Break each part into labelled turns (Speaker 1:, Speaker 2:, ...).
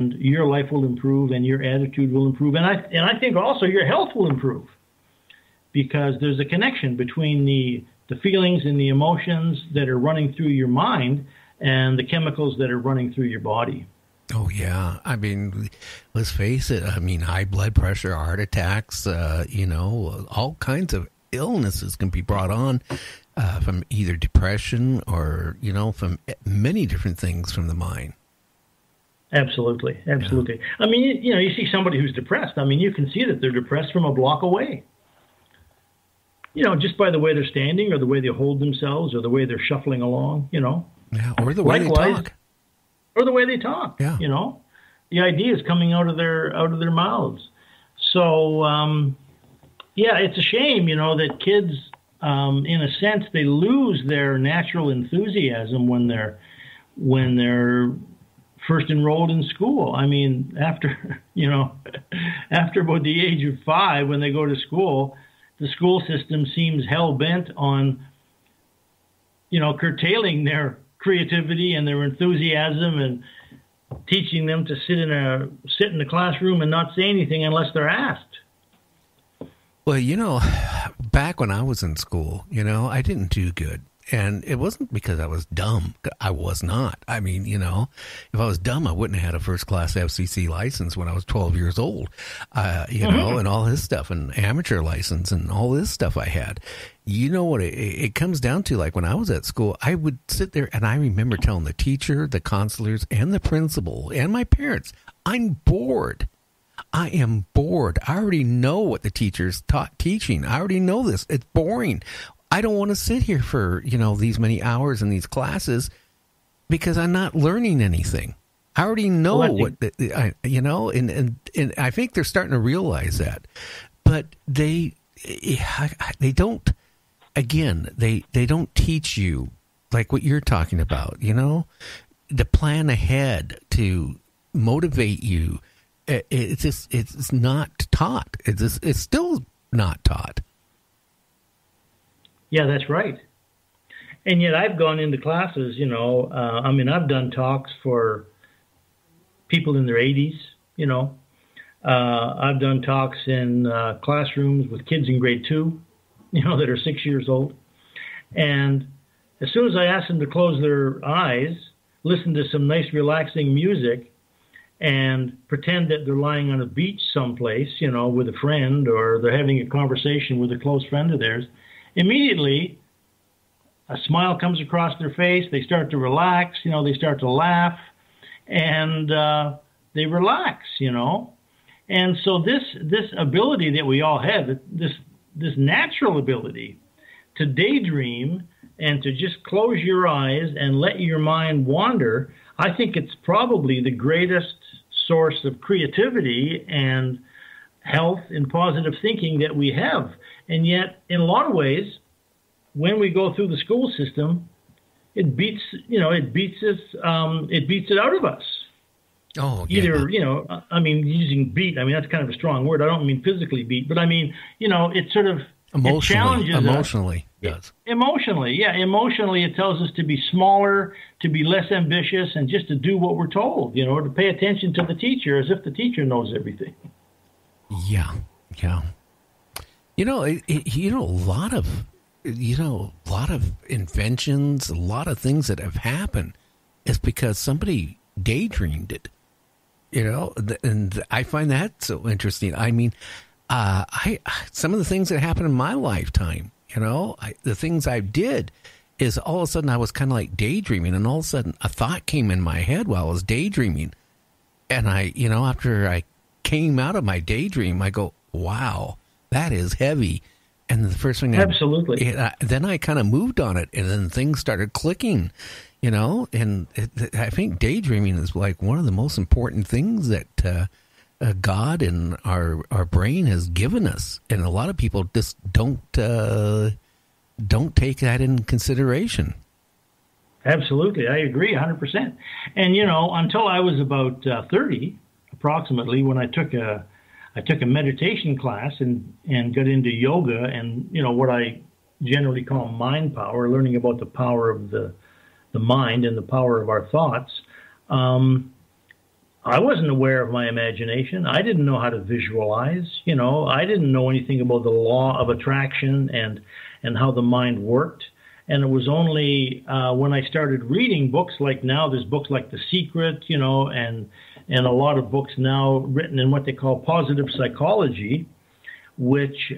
Speaker 1: your life will improve and your attitude will improve. And I think also your health will improve because there's a connection between the feelings and the emotions that are running through your mind and the chemicals that are running through your body.
Speaker 2: Oh, yeah. I mean, let's face it. I mean, high blood pressure, heart attacks, all kinds of illnesses can be brought on from either depression or, from many different things from the mind.
Speaker 1: Absolutely. Absolutely. Yeah. I mean, you see somebody who's depressed. I mean, you can see that they're depressed from a block away. Just by the way they're standing or the way they hold themselves or the way they're shuffling along,
Speaker 2: Yeah, or the way they talk.
Speaker 1: Or the way they talk,
Speaker 2: yeah.
Speaker 1: The idea is coming out of their mouths. So, it's a shame, that kids, in a sense, they lose their natural enthusiasm when they're first enrolled in school. I mean, after about the age of 5, when they go to school, the school system seems hell-bent on, curtailing their creativity and their enthusiasm and teaching them to sit in the classroom and not say anything unless they're asked.
Speaker 2: Well, back when I was in school, I didn't do good. And it wasn't because I was dumb. I was not. I mean, if I was dumb, I wouldn't have had a first-class FCC license when I was 12 years old, and all this stuff, and amateur license and all this stuff I had. You know what it comes down to? Like when I was at school, I would sit there, and I remember telling the teacher, the counselors, and the principal, and my parents, I'm bored. I am bored. I already know what the teacher's teaching. I already know this. It's boring. I don't want to sit here for, these many hours in these classes because I'm not learning anything. I already know and I think they're starting to realize that. But they don't, again, they don't teach you like what you're talking about, to plan ahead, to motivate you. It's not taught. It's still not taught.
Speaker 1: Yeah, that's right. And yet I've gone into classes, I've done talks for people in their 80s, I've done talks in classrooms with kids in grade 2, that are 6 years old. And as soon as I ask them to close their eyes, listen to some nice relaxing music, and pretend that they're lying on a beach someplace, with a friend, or they're having a conversation with a close friend of theirs, immediately, a smile comes across their face. They start to relax. They start to laugh, and they relax. And so this ability that we all have, this natural ability to daydream and to just close your eyes and let your mind wander, I think it's probably the greatest source of creativity and health and positive thinking that we have. And yet, in a lot of ways, when we go through the school system, it beats it out of us.
Speaker 2: Oh, yeah.
Speaker 1: Either, using beat, that's kind of a strong word. I don't mean physically beat, but it sort of challenges us.
Speaker 2: Emotionally, yes.
Speaker 1: Emotionally, yeah. Emotionally, it tells us to be smaller, to be less ambitious, and just to do what we're told, to pay attention to the teacher as if the teacher knows everything.
Speaker 2: Yeah, yeah. A lot of inventions, a lot of things that have happened is because somebody daydreamed it. And I find that so interesting. I mean, some of the things that happened in my lifetime, the things I did is all of a sudden I was kind of like daydreaming, and all of a sudden a thought came in my head while I was daydreaming. And after I came out of my daydream, I go, wow, that is heavy. And the first thing,
Speaker 1: absolutely.
Speaker 2: Then I kind of moved on it, and then things started clicking, And I think daydreaming is like one of the most important things that God and our brain has given us, and a lot of people just don't take that in consideration.
Speaker 1: Absolutely, I agree 100%. And until I was about 30, approximately, when I took a meditation class and got into yoga and, what I generally call mind power, learning about the power of the mind and the power of our thoughts. I wasn't aware of my imagination. I didn't know how to visualize. I didn't know anything about the law of attraction and how the mind worked. And it was only when I started reading books like now, there's books like The Secret, and a lot of books now written in what they call positive psychology, which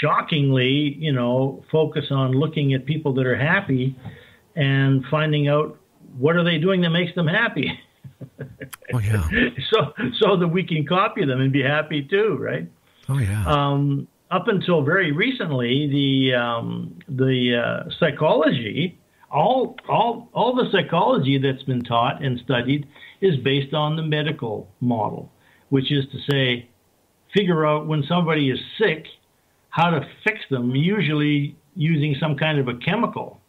Speaker 1: shockingly, focus on looking at people that are happy and finding out what are they doing that makes them happy.
Speaker 2: Oh yeah.
Speaker 1: So that we can copy them and be happy too, right?
Speaker 2: Oh yeah.
Speaker 1: Up until very recently, the psychology, all the psychology that's been taught and studied is based on the medical model, which is to say, figure out when somebody is sick, how to fix them, usually using some kind of a chemical.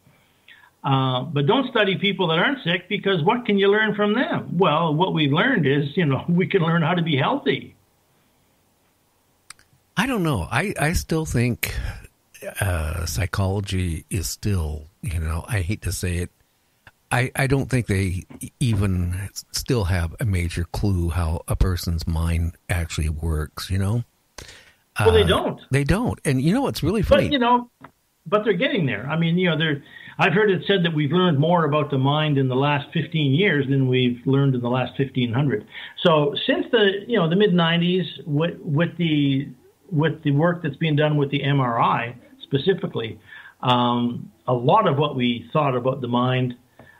Speaker 1: But don't study people that aren't sick, because what can you learn from them? Well, what we've learned is, we can learn how to be healthy.
Speaker 2: I don't know. I still think psychology is still, I hate to say it, I don't think they even still have a major clue how a person's mind actually works, Well,
Speaker 1: they don't.
Speaker 2: They don't. And it's really funny.
Speaker 1: But they're getting there. I mean, I've heard it said that we've learned more about the mind in the last 15 years than we've learned in the last 1500. So since the mid 90s, with the work that's being done with the MRI specifically, a lot of what we thought about the mind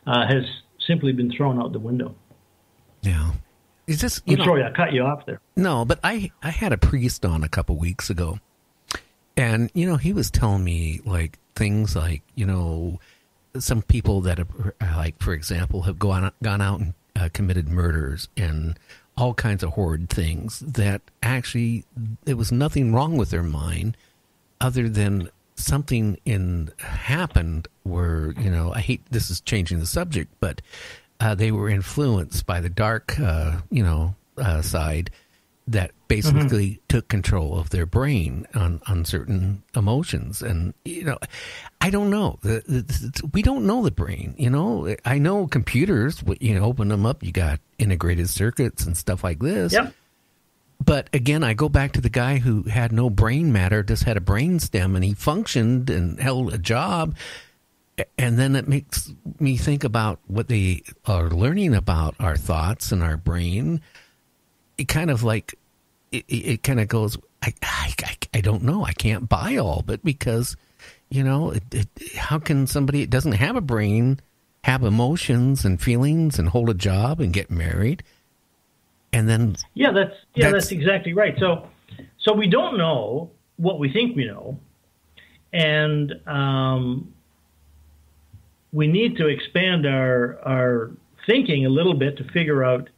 Speaker 1: has simply been thrown out the window.
Speaker 2: Yeah. It's just,
Speaker 1: I'm sorry, I cut you off there.
Speaker 2: No, but I had a priest on a couple weeks ago. And, he was telling me, like, things like, some people that, like, for example, have gone out and committed murders and all kinds of horrid things that actually there was nothing wrong with their mind other than something happened where, this is changing the subject, but they were influenced by the dark, side that basically took control of their brain on certain emotions. And, I don't know. We don't know the brain, I know computers, open them up, you got integrated circuits and stuff like this.
Speaker 1: Yep.
Speaker 2: But again, I go back to the guy who had no brain matter, just had a brain stem, and he functioned and held a job. And then it makes me think about what they are learning about our thoughts and our brain. It kind of like, it kind of goes, I don't know. I can't buy all of it because, how can somebody that doesn't have a brain have emotions and feelings and hold a job and get married? And then
Speaker 1: that's exactly right. So we don't know what we think we know, and we need to expand our thinking a little bit to figure out,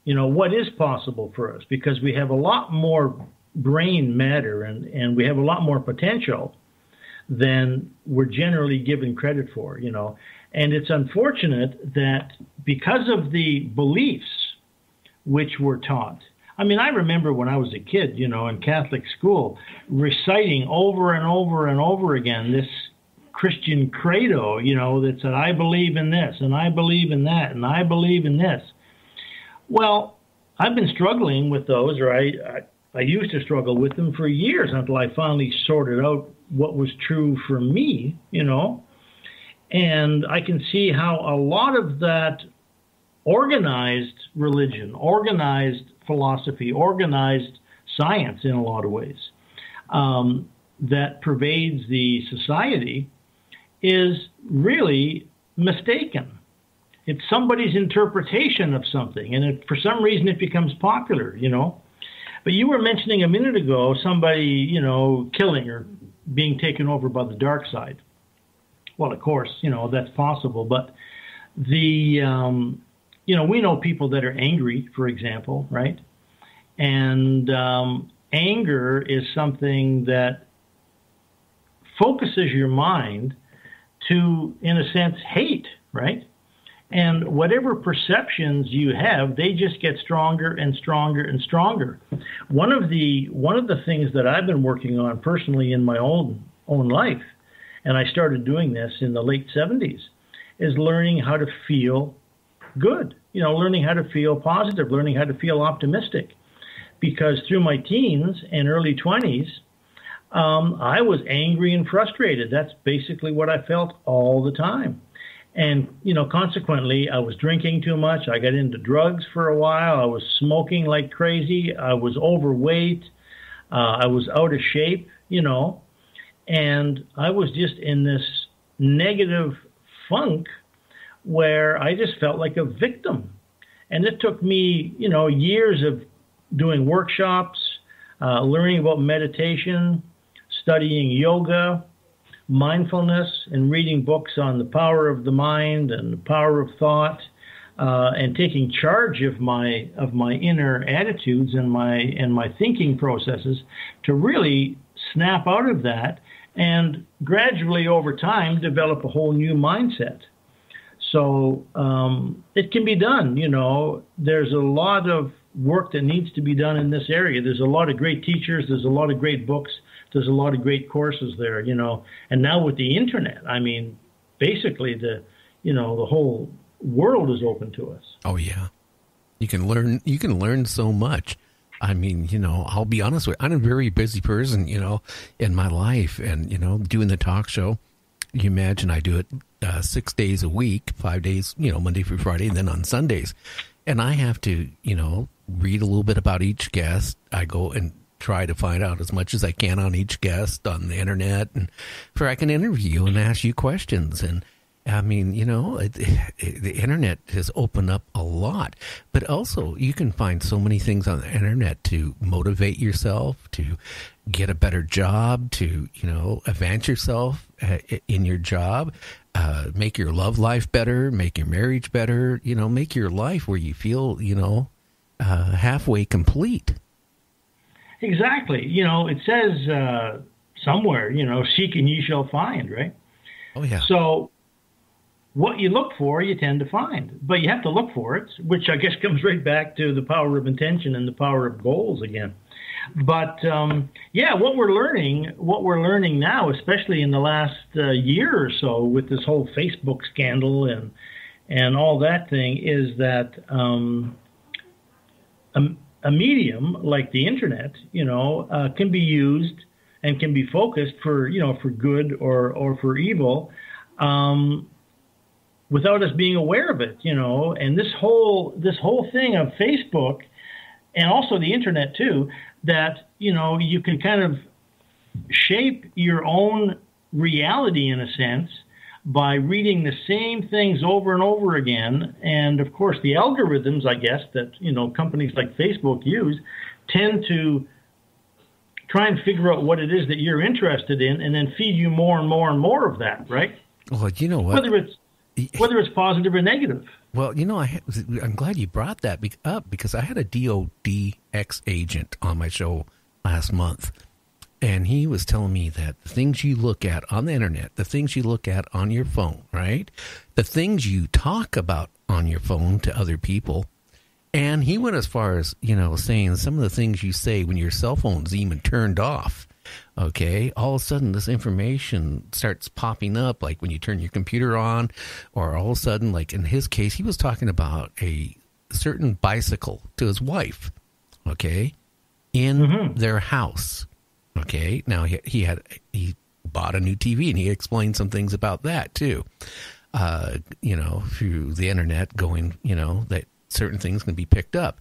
Speaker 1: what is possible for us, because we have a lot more brain matter and we have a lot more potential than we're generally given credit for, And it's unfortunate that because of the beliefs which were taught. I mean, I remember when I was a kid, in Catholic school, reciting over and over and over again this Christian credo, that said, I believe in this, and I believe in that, and I believe in this. Well, I've been struggling with those, or I used to struggle with them for years until I finally sorted out what was true for me, And I can see how a lot of that organized religion, organized philosophy, organized science in a lot of ways, that pervades the society is really mistaken. It's somebody's interpretation of something, and for some reason it becomes popular, But you were mentioning a minute ago somebody, killing or being taken over by the dark side. Well, of course, that's possible, but we know people that are angry, for example, right? And anger is something that focuses your mind to, in a sense, hate, right? And whatever perceptions you have, they just get stronger and stronger and stronger. One of the things that I've been working on personally in my own life, and I started doing this in the late 70s, is learning how to feel good. learning how to feel positive, learning how to feel optimistic. Because through my teens and early 20s, I was angry and frustrated. That's basically what I felt all the time. And, consequently, I was drinking too much. I got into drugs for a while. I was smoking like crazy. I was overweight. I was out of shape, and I was just in this negative funk where I just felt like a victim. And it took me, years of doing workshops, learning about meditation, studying yoga, mindfulness, and reading books on the power of the mind and the power of thought, and taking charge of my inner attitudes and my thinking processes to really snap out of that and gradually over time develop a whole new mindset. So it can be done. There's a lot of work that needs to be done in this area. There's a lot of great teachers. There's a lot of great books. There's a lot of great courses there, And now with the internet, basically the whole world is open to us.
Speaker 2: Oh yeah. You can learn so much. I'll be honest with you. I'm a very busy person, in my life, and, doing the talk show. You imagine I do it 6 days a week, 5 days, Monday through Friday, and then on Sundays. And I have to, read a little bit about each guest. I go and try to find out as much as I can on each guest on the internet, and I can interview you and ask you questions. And the internet has opened up a lot, but also you can find so many things on the internet to motivate yourself, to get a better job, to, advance yourself in your job, make your love life better, make your marriage better, make your life where you feel, halfway complete.
Speaker 1: Exactly. It says somewhere, seek and ye shall find, right?
Speaker 2: Oh, yeah.
Speaker 1: So what you look for, you tend to find. But you have to look for it, which I guess comes right back to the power of intention and the power of goals again. But, what we're learning now, especially in the last year or so with this whole Facebook scandal and all that thing, is that a medium like the internet, can be used and can be focused for good or for evil, without us being aware of it, And this whole thing of Facebook and also the internet too, that you can kind of shape your own reality in a sense by reading the same things over and over again. And of course, the algorithms, I guess, that, companies like Facebook use tend to try and figure out what it is that you're interested in and then feed you more and more and more of that, right?
Speaker 2: Well, you know what?
Speaker 1: Whether it's positive or negative.
Speaker 2: Well, I'm glad you brought that up because I had a DOD ex-agent on my show last month. And he was telling me that the things you look at on the internet, the things you look at on your phone, right? The things you talk about on your phone to other people. And he went as far as, saying some of the things you say when your cell phone's even turned off. Okay. All of a sudden this information starts popping up, like when you turn your computer on, or all of a sudden, like in his case, he was talking about a certain bicycle to his wife. Okay. In their house. Okay, now he bought a new TV and he explained some things about that too. Through the internet going, that certain things can be picked up.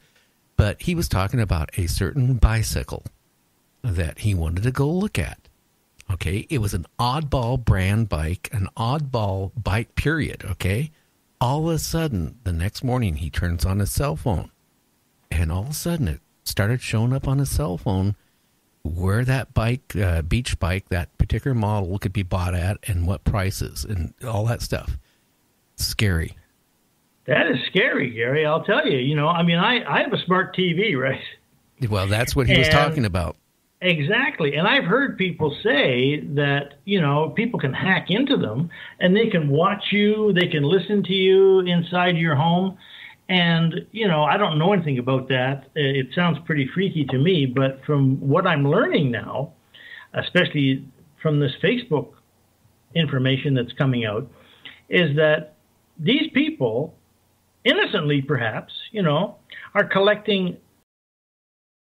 Speaker 2: But he was talking about a certain bicycle that he wanted to go look at. Okay, it was an oddball brand bike, an oddball bike period, okay? All of a sudden, the next morning he turns on his cell phone and all of a sudden it started showing up on his cell phone where that bike, beach bike, that particular model could be bought at and what prices and all that stuff. Scary.
Speaker 1: That is scary, Gary. I'll tell you, I have a smart TV, right?
Speaker 2: Well, that's what he was talking about.
Speaker 1: Exactly. And I've heard people say that, people can hack into them and they can watch you, they can listen to you inside your home. And, I don't know anything about that. It sounds pretty freaky to me, but from what I'm learning now, especially from this Facebook information that's coming out, is that these people innocently perhaps, are collecting